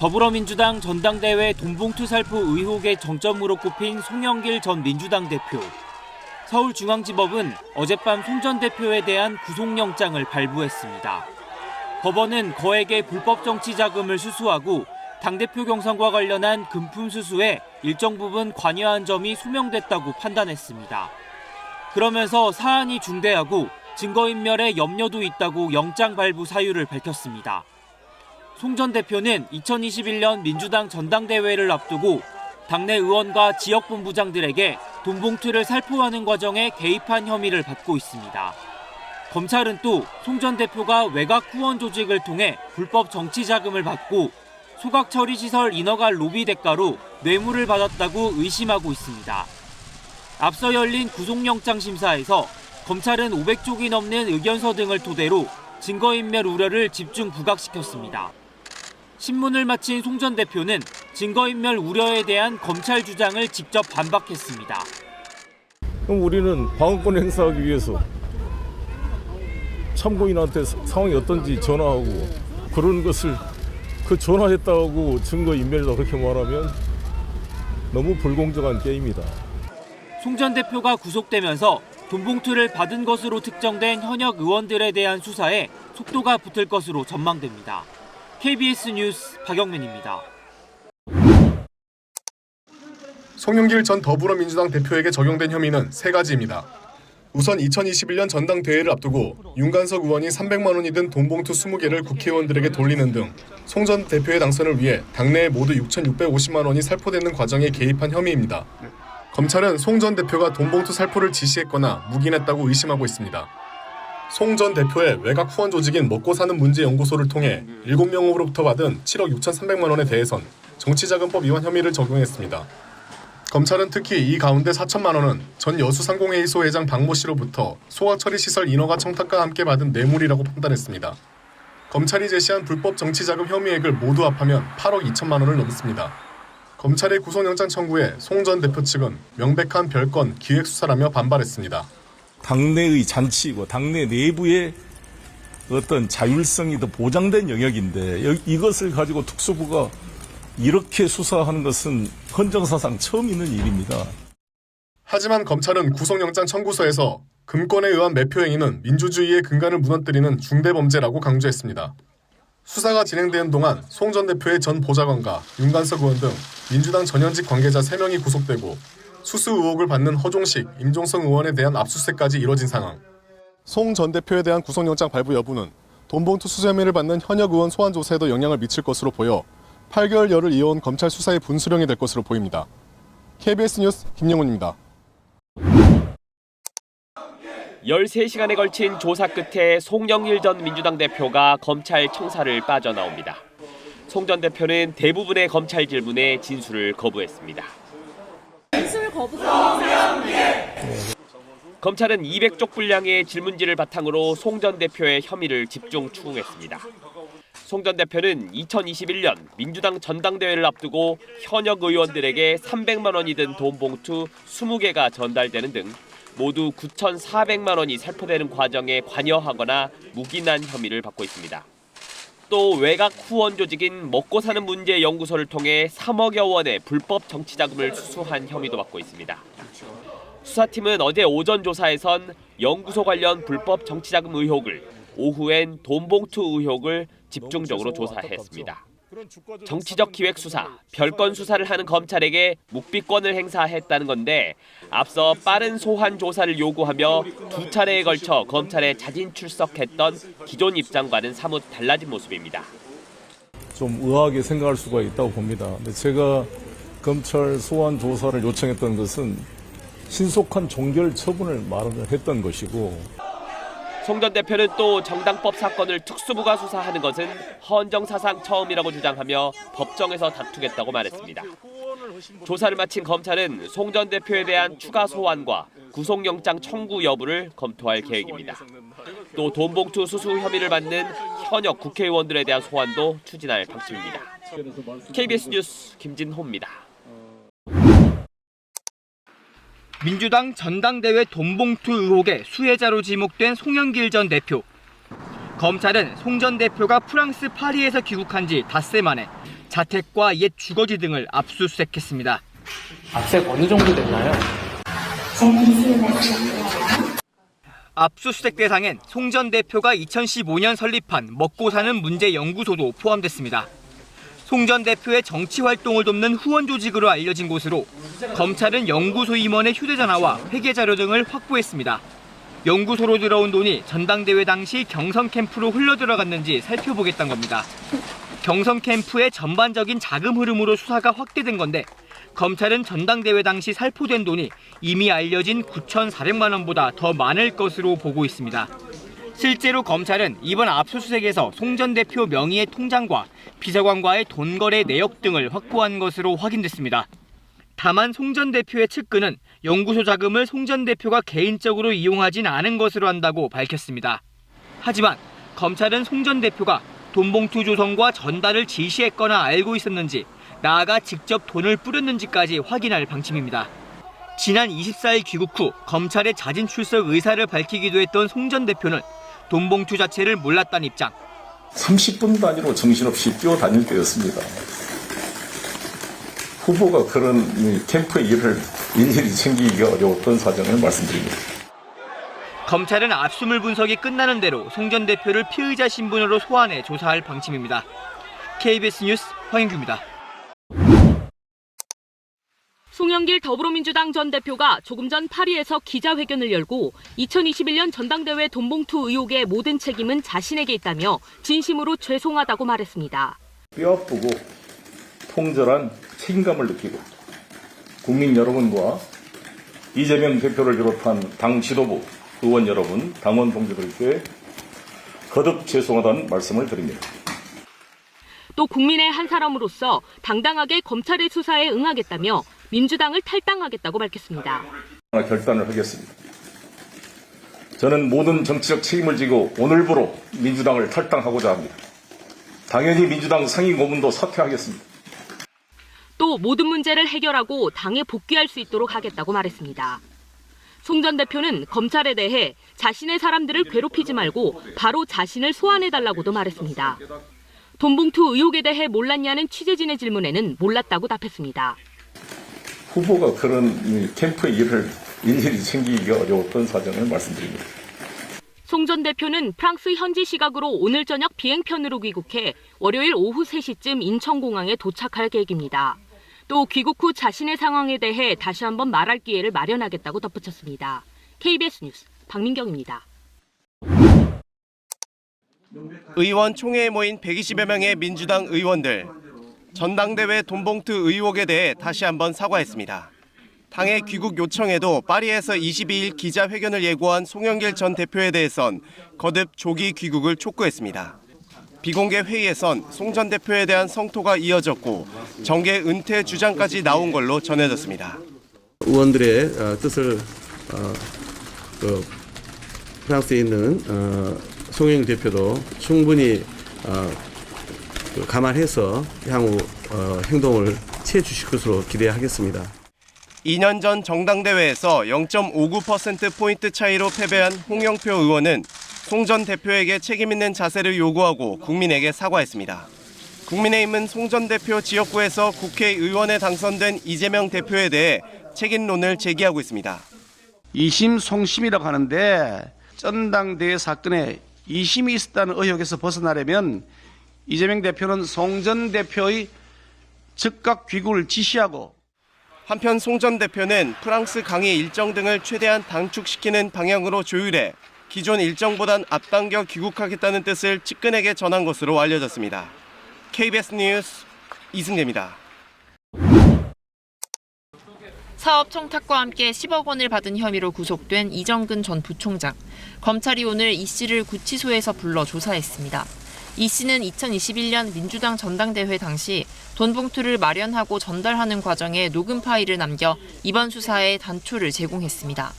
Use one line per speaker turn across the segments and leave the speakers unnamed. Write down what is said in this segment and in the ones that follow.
더불어민주당 전당대회 돈봉투 살포 의혹의 정점으로 꼽힌 송영길 전 민주당 대표. 서울중앙지법은 어젯밤 송 전 대표에 대한 구속영장을 발부했습니다. 법원은 거액의 불법 정치 자금을 수수하고 당대표 경선과 관련한 금품 수수에 일정 부분 관여한 점이 소명됐다고 판단했습니다. 그러면서 사안이 중대하고 증거인멸에 염려도 있다고 영장 발부 사유를 밝혔습니다. 송 전 대표는 2021년 민주당 전당대회를 앞두고 당내 의원과 지역본부장들에게 돈봉투를 살포하는 과정에 개입한 혐의를 받고 있습니다. 검찰은 또 송 전 대표가 외곽 후원 조직을 통해 불법 정치 자금을 받고 소각 처리 시설 인허가 로비 대가로 뇌물을 받았다고 의심하고 있습니다. 앞서 열린 구속영장 심사에서 검찰은 500쪽이 넘는 의견서 등을 토대로 증거인멸 우려를 집중 부각시켰습니다. 신문을 마친 송 전 대표는 증거인멸 우려에 대한 검찰 주장을 직접 반박했습니다.
그럼 우리는 방어권 행사하기 위해서 참고인한테 상황이 어떤지 전화하고 그런 것을 그 전화했다고 증거인멸이다 그렇게 말하면 너무 불공정한 게임이다.
송 전 대표가 구속되면서 돈봉투를 받은 것으로 특정된 현역 의원들에 대한 수사에 속도가 붙을 것으로 전망됩니다. KBS 뉴스 박영민입니다.
송영길 전 더불어민주당 대표에게 적용된 혐의는 3가지입니다. 우선 2021년 전당대회를 앞두고 윤관석 의원이 300만 원이 든 돈봉투 20개를 국회의원들에게 돌리는 등 송 전 대표의 당선을 위해 당내에 모두 6,650만 원이 살포되는 과정에 개입한 혐의입니다. 검찰은 송 전 대표가 돈봉투 살포를 지시했거나 묵인했다고 의심하고 있습니다. 송 전 대표의 외곽 후원 조직인 먹고사는 문제 연구소를 통해 7명으로부터 받은 7억 6,300만 원에 대해선 정치자금법 위반 혐의를 적용했습니다. 검찰은 특히 이 가운데 4천만 원은 전 여수상공회의소 회장 박모 씨로부터 소각처리시설 인허가 청탁과 함께 받은 뇌물이라고 판단했습니다. 검찰이 제시한 불법 정치자금 혐의액을 모두 합하면 8억 2천만 원을 넘습니다. 검찰의 구속영장 청구에 송 전 대표 측은 명백한 별건 기획수사라며 반발했습니다.
당내의 잔치이고 당내 내부의 어떤 자율성이 더 보장된 영역인데 이것을 가지고 특수부가 이렇게 수사하는 것은 헌정사상 처음 있는 일입니다.
하지만 검찰은 구속영장 청구서에서 금권에 의한 매표 행위는 민주주의의 근간을 무너뜨리는 중대범죄라고 강조했습니다. 수사가 진행되는 동안 송 전 대표의 전 보좌관과 윤관석 의원 등 민주당 전현직 관계자 3명이 구속되고 수수 의혹을 받는 허종식, 임종성 의원에 대한 압수수색까지 이뤄진 상황. 송 전 대표에 대한 구속영장 발부 여부는 돈봉투 수수 혐의를 받는 현역 의원 소환 조사에도 영향을 미칠 것으로 보여 8개월여를 이어온 검찰 수사의 분수령이 될 것으로 보입니다. KBS 뉴스 김영훈입니다.
13시간에 걸친 조사 끝에 송영길 전 민주당 대표가 검찰 청사를 빠져나옵니다. 송 전 대표는 대부분의 검찰 질문에 진술을 거부했습니다.
진술 거부권을
검찰은 200쪽 분량의 질문지를 바탕으로 송 전 대표의 혐의를 집중 추궁했습니다. 송 전 대표는 2021년 민주당 전당대회를 앞두고 현역 의원들에게 300만 원이 든 돈봉투 20개가 전달되는 등 모두 9,400만 원이 살포되는 과정에 관여하거나 묵인한 혐의를 받고 있습니다. 또 외곽 후원 조직인 먹고사는 문제 연구소를 통해 3억여 원의 불법 정치자금을 수수한 혐의도 받고 있습니다. 수사팀은 어제 오전 조사에선 연구소 관련 불법 정치자금 의혹을, 오후엔 돈봉투 의혹을 집중적으로 조사했습니다. 정치적 기획 수사, 별건 수사를 하는 검찰에게 묵비권을 행사했다는 건데 앞서 빠른 소환 조사를 요구하며 2차례에 걸쳐 검찰에 자진 출석했던 기존 입장과는 사뭇 달라진 모습입니다.
좀 의아하게 생각할 수가 있다고 봅니다. 근데 제가 검찰 소환 조사를 요청했던 것은 신속한 종결 처분을 마련했던 것이고
송 전 대표는 또 정당법 사건을 특수부가 수사하는 것은 헌정사상 처음이라고 주장하며 법정에서 다투겠다고 말했습니다. 조사를 마친 검찰은 송 전 대표에 대한 추가 소환과 구속영장 청구 여부를 검토할 계획입니다. 또 돈봉투 수수 혐의를 받는 현역 국회의원들에 대한 소환도 추진할 방침입니다. KBS 뉴스 김진호입니다.
민주당 전당대회 돈봉투 의혹의 수혜자로 지목된 송영길 전 대표. 검찰은 송 전 대표가 프랑스 파리에서 귀국한 지 닷새 만에 자택과 옛 주거지 등을 압수수색했습니다.
압색 어느 정도 됐나요?
압수수색 대상엔 송 전 대표가 2015년 설립한 먹고 사는 문제 연구소도 포함됐습니다. 송 전 대표의 정치 활동을 돕는 후원 조직으로 알려진 곳으로 검찰은 연구소 임원의 휴대전화와 회계 자료 등을 확보했습니다. 연구소로 들어온 돈이 전당대회 당시 경선 캠프로 흘러들어갔는지 살펴보겠다는 겁니다. 경선 캠프의 전반적인 자금 흐름으로 수사가 확대된 건데 검찰은 전당대회 당시 살포된 돈이 이미 알려진 9,400만 원보다 더 많을 것으로 보고 있습니다. 실제로 검찰은 이번 압수수색에서 송 전 대표 명의의 통장과 비서관과의 돈 거래 내역 등을 확보한 것으로 확인됐습니다. 다만 송 전 대표의 측근은 연구소 자금을 송 전 대표가 개인적으로 이용하진 않은 것으로 한다고 밝혔습니다. 하지만 검찰은 송 전 대표가 돈봉투 조성과 전달을 지시했거나 알고 있었는지 나아가 직접 돈을 뿌렸는지까지 확인할 방침입니다. 지난 24일 귀국 후 검찰의 자진 출석 의사를 밝히기도 했던 송 전 대표는 돈봉투 자체를 몰랐다는 입장.
30분 단위로 정신없이 뛰어다닐 때였습니다. 후보가 그런 캠프의 일을 일일이 챙기기가 어려웠던 사정을 말씀드립니다.
검찰은 압수물 분석이 끝나는 대로 송 전 대표를 피의자 신분으로 소환해 조사할 방침입니다. KBS 뉴스 황인규입니다.
송영길 더불어민주당 전 대표가 조금 전 파리에서 기자회견을 열고 2021년 전당대회 돈봉투 의혹의 모든 책임은 자신에게 있다며 진심으로 죄송하다고 말했습니다.
뼈아프고 통절한 책임감을 느끼고 국민 여러분과 이재명 대표를 비롯한 당 지도부, 의원 여러분, 당원 동지들께 거듭 죄송하다는 말씀을 드립니다.
또 국민의 한 사람으로서 당당하게 검찰의 수사에 응하겠다며 민주당을 탈당하겠다고 밝혔습니다.
결단을 하겠습니다. 저는 모든 정치적 책임을 지고 오늘부로 민주당을 탈당하고자 합니다. 당연히 민주당 상임 고문도 사퇴하겠습니다.
또 모든 문제를 해결하고 당에 복귀할 수 있도록 하겠다고 말했습니다. 송 전 대표는 검찰에 대해 자신의 사람들을 괴롭히지 말고 바로 자신을 소환해달라고도 말했습니다. 돈봉투 의혹에 대해 몰랐냐는 취재진의 질문에는 몰랐다고 답했습니다.
후보가 그런 캠프의 일을 일일이 챙기기가 어려웠던 사정을 말씀드립니다.
송 전 대표는 프랑스 현지 시각으로 오늘 저녁 비행편으로 귀국해 월요일 오후 3시쯤 인천공항에 도착할 계획입니다. 또 귀국 후 자신의 상황에 대해 다시 한번 말할 기회를 마련하겠다고 덧붙였습니다. KBS 뉴스 박민경입니다.
의원총회에 모인 120여 명의 민주당 의원들. 전당대회 돈봉투 의혹에 대해 다시 한번 사과했습니다. 당의 귀국 요청에도 파리에서 22일 기자회견을 예고한 송영길 전 대표에 대해선 거듭 조기 귀국을 촉구했습니다. 비공개 회의에선 송 전 대표에 대한 성토가 이어졌고 정계 은퇴 주장까지 나온 걸로 전해졌습니다.
의원들의 뜻을 프랑스에 있는 송영길 대표도 충분히 감안해서 향후 행동을 취해 주실 것으로 기대하겠습니다.
2년 전 전당대회에서 0.59%포인트 차이로 패배한 홍영표 의원은 송 전 대표에게 책임 있는 자세를 요구하고 국민에게 사과했습니다. 국민의힘은 송 전 대표 지역구에서 국회의원에 당선된 이재명 대표에 대해 책임론을 제기하고 있습니다.
이심 송심이라고 하는데 전당대회 사건에 이심이 있었다는 의혹에서 벗어나려면 이재명 대표는 송 전 대표의 즉각 귀국을 지시하고
한편 송 전 대표는 프랑스 강의 일정 등을 최대한 단축시키는 방향으로 조율해 기존 일정보단 앞당겨 귀국하겠다는 뜻을 측근에게 전한 것으로 알려졌습니다. KBS 뉴스 이승재입니다.
사업 청탁과 함께 10억 원을 받은 혐의로 구속된 이정근 전 부총장. 검찰이 오늘 이 씨를 구치소에서 불러 조사했습니다. 이 씨는 2021년 민주당 전당대회 당시 돈봉투를 마련하고 전달하는 과정에 녹음 파일을 남겨 이번 수사에 단초를 제공했습니다.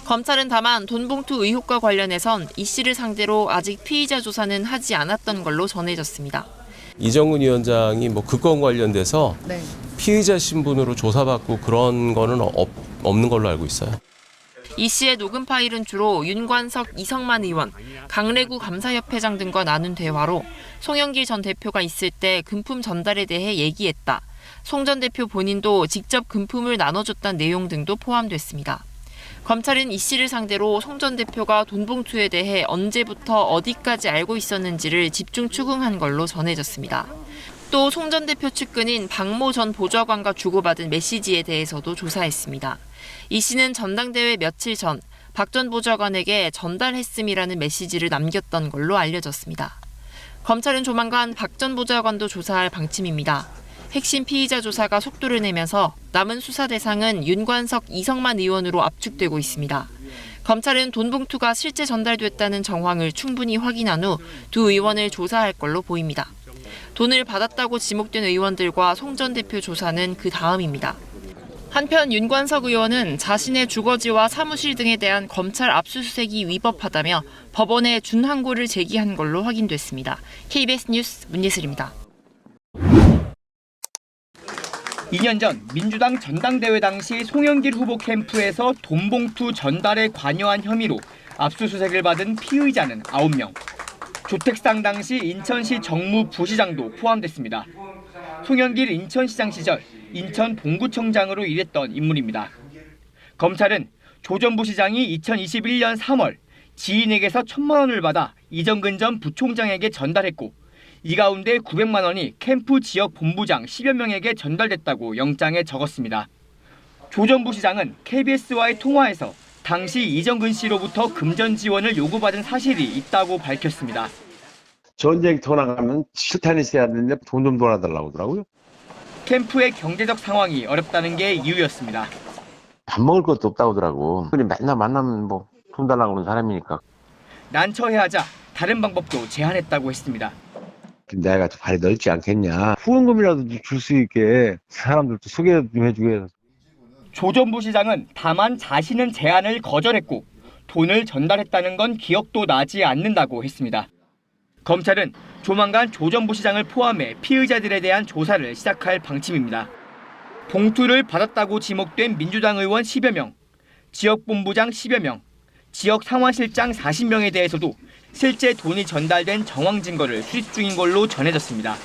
검찰은 다만 돈봉투 의혹과 관련해선 이 씨를 상대로 아직 피의자 조사는 하지 않았던 걸로 전해졌습니다.
이정근 위원장이 그 건 관련돼서 피의자 신분으로 조사받고 그런 거는 없는 걸로 알고 있어요.
이 씨의 녹음 파일은 주로 윤관석, 이성만 의원, 강래구 감사협회장 등과 나눈 대화로 송영길 전 대표가 있을 때 금품 전달에 대해 얘기했다. 송 전 대표 본인도 직접 금품을 나눠줬다는 내용 등도 포함됐습니다. 검찰은 이 씨를 상대로 송 전 대표가 돈 봉투에 대해 언제부터 어디까지 알고 있었는지를 집중 추궁한 걸로 전해졌습니다. 또 송 전 대표 측근인 박모 전 보좌관과 주고받은 메시지에 대해서도 조사했습니다. 이 씨는 전당대회 며칠 전 박 전 보좌관에게 전달했음이라는 메시지를 남겼던 걸로 알려졌습니다. 검찰은 조만간 박 전 보좌관도 조사할 방침입니다. 핵심 피의자 조사가 속도를 내면서 남은 수사 대상은 윤관석, 이성만 의원으로 압축되고 있습니다. 검찰은 돈 봉투가 실제 전달됐다는 정황을 충분히 확인한 후 두 의원을 조사할 걸로 보입니다. 돈을 받았다고 지목된 의원들과 송 전 대표 조사는 그 다음입니다. 한편 윤관석 의원은 자신의 주거지와 사무실 등에 대한 검찰 압수수색이 위법하다며 법원에 준항고를 제기한 걸로 확인됐습니다. KBS 뉴스 문예슬입니다.
2년 전 민주당 전당대회 당시 송영길 후보 캠프에서 돈봉투 전달에 관여한 혐의로 압수수색을 받은 피의자는 9명. 조택상 당시 인천시 정무부시장도 포함됐습니다. 송영길 인천시장 시절 인천 동구청장으로 일했던 인물입니다. 검찰은 조 전 부시장이 2021년 3월 지인에게서 1,000만 원을 받아 이정근 전 부총장에게 전달했고 이 가운데 900만 원이 캠프 지역 본부장 10여 명에게 전달됐다고 영장에 적었습니다. 조 전 부시장은 KBS와의 통화에서 당시 이정근 씨로부터 금전 지원을 요구받은 사실이 있다고 밝혔습니다.
전쟁터 나가면 실탄이 있어야 되는데 돈 좀 돌아달라고 하더라고요.
캠프의 경제적 상황이 어렵다는 게 이유였습니다.
밥 먹을 것도 없다고 하더라고. 그냥 맨날 만나면 뭐 돈 달라고 하는 사람이니까.
난처해하자 다른 방법도 제안했다고 했습니다.
내가 발이 넓지 않겠냐. 후원금이라도 줄 수 있게 사람들도 소개 좀 해주게 해서.
조 전 부시장은 다만 자신은 제안을 거절했고 돈을 전달했다는 건 기억도 나지 않는다고 했습니다. 검찰은 조만간 조 전 부시장을 포함해 피의자들에 대한 조사를 시작할 방침입니다. 봉투를 받았다고 지목된 민주당 의원 10여 명, 지역본부장 10여 명, 지역상황실장 40명에 대해서도 실제 돈이 전달된 정황 증거를 수집 중인 걸로 전해졌습니다.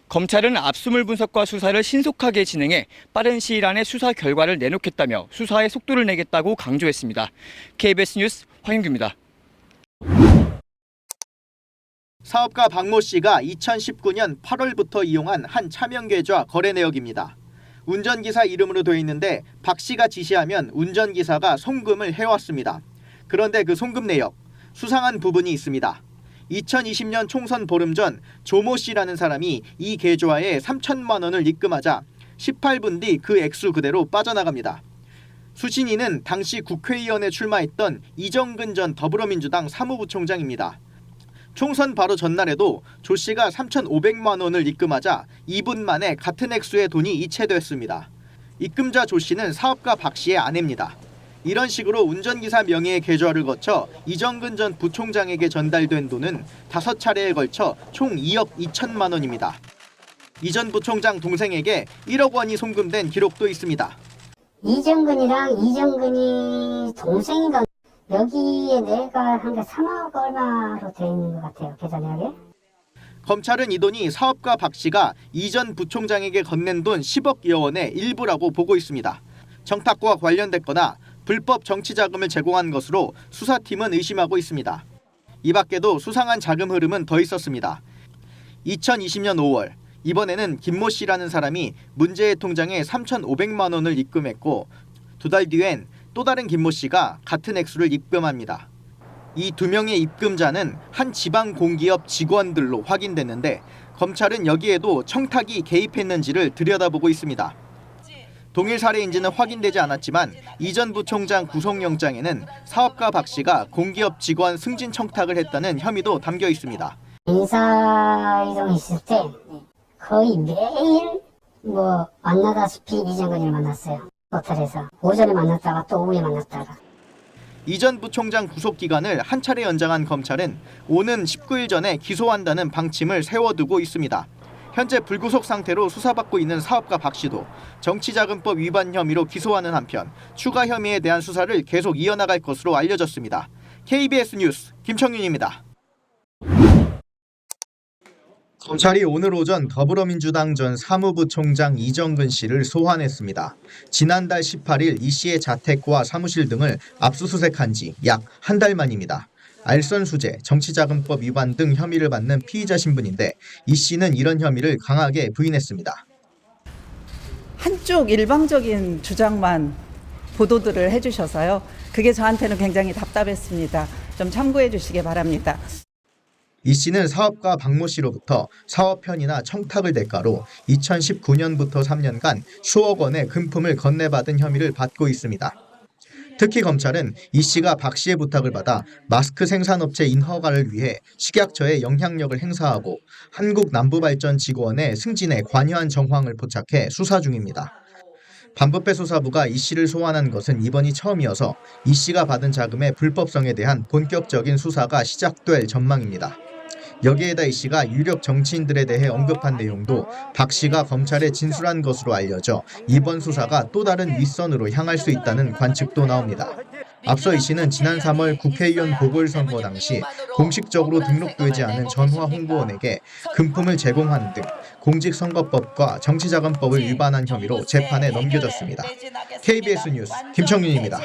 검찰은 압수물 분석과 수사를 신속하게 진행해 빠른 시일 안에 수사 결과를 내놓겠다며 수사에 속도를 내겠다고 강조했습니다. KBS 뉴스 황윤규입니다.
사업가 박모 씨가 2019년 8월부터 이용한 한 차명 계좌 거래 내역입니다. 운전기사 이름으로 되어 있는데 박 씨가 지시하면 운전기사가 송금을 해왔습니다. 그런데 그 송금 내역, 수상한 부분이 있습니다. 2020년 총선 보름 전 조모 씨라는 사람이 이 계좌에 3천만 원을 입금하자 18분 뒤 그 액수 그대로 빠져나갑니다. 수신인은 당시 국회의원에 출마했던 이정근 전 더불어민주당 사무부총장입니다. 총선 바로 전날에도 조 씨가 3,500만 원을 입금하자 2분 만에 같은 액수의 돈이 이체됐습니다. 입금자 조 씨는 사업가 박 씨의 아내입니다. 이런 식으로 운전기사 명의의 계좌를 거쳐 이정근 전 부총장에게 전달된 돈은 5차례에 걸쳐 총 2억 2천만 원입니다. 이 전 부총장 동생에게 1억 원이 송금된 기록도 있습니다.
이정근이랑 이정근이 동생인가 여기에 내가 한 게 3억 얼마로 되어 있는 것 같아요. 계좌 내역에.
검찰은 이 돈이 사업가 박 씨가 이 전 부총장에게 건넨 돈 10억여 원의 일부라고 보고 있습니다. 정탁과 관련됐거나 불법 정치자금을 제공한 것으로 수사팀은 의심하고 있습니다. 이 밖에도 수상한 자금 흐름은 더 있었습니다. 2020년 5월, 이번에는 김모 씨라는 사람이 문재인 통장에 3,500만 원을 입금했고 2달 뒤엔 또 다른 김모 씨가 같은 액수를 입금합니다. 이 2명의 입금자는 한 지방 공기업 직원들로 확인됐는데 검찰은 여기에도 청탁이 개입했는지를 들여다보고 있습니다. 동일 사례인지는 확인되지 않았지만 이 전 부총장 구속영장에는 사업가 박 씨가 공기업 직원 승진 청탁을 했다는 혐의도 담겨 있습니다.
인사이동이 있을 때 거의 매일 만나다시피 이정근이를 만났어요. 호텔에서 오전에 만났다가 또 오후에 만났다가.
이 전 부총장 구속 기간을 한 차례 연장한 검찰은 오는 19일 전에 기소한다는 방침을 세워두고 있습니다. 현재 불구속 상태로 수사받고 있는 사업가 박 씨도 정치자금법 위반 혐의로 기소하는 한편 추가 혐의에 대한 수사를 계속 이어나갈 것으로 알려졌습니다. KBS 뉴스 김청윤입니다. 검찰이 오늘 오전 더불어민주당 전 사무부총장 이정근 씨를 소환했습니다. 지난달 18일 이 씨의 자택과 사무실 등을 압수수색한 지 약 한 달 만입니다. 알선수재, 정치자금법 위반 등 혐의를 받는 피의자 신분인데 이 씨는 이런 혐의를 강하게 부인했습니다.
한쪽 일방적인 주장만 보도들을 해주셔서요. 그게 저한테는 굉장히 답답했습니다. 좀 참고해 주시기 바랍니다.
이 씨는 사업가 박모 씨로부터 사업 편의나 청탁을 대가로 2019년부터 3년간 수억 원의 금품을 건네받은 혐의를 받고 있습니다. 특히 검찰은 이 씨가 박 씨의 부탁을 받아 마스크 생산업체 인허가를 위해 식약처에 영향력을 행사하고 한국남부발전지구원의 승진에 관여한 정황을 포착해 수사 중입니다. 반부패수사부가 이 씨를 소환한 것은 이번이 처음이어서 이 씨가 받은 자금의 불법성에 대한 본격적인 수사가 시작될 전망입니다. 여기에다 이 씨가 유력 정치인들에 대해 언급한 내용도 박 씨가 검찰에 진술한 것으로 알려져 이번 수사가 또 다른 윗선으로 향할 수 있다는 관측도 나옵니다. 앞서 이 씨는 지난 3월 국회의원 보궐선거 당시 공식적으로 등록되지 않은 전화 홍보원에게 금품을 제공하는 등 공직선거법과 정치자금법을 위반한 혐의로 재판에 넘겨졌습니다. KBS 뉴스 김청윤입니다.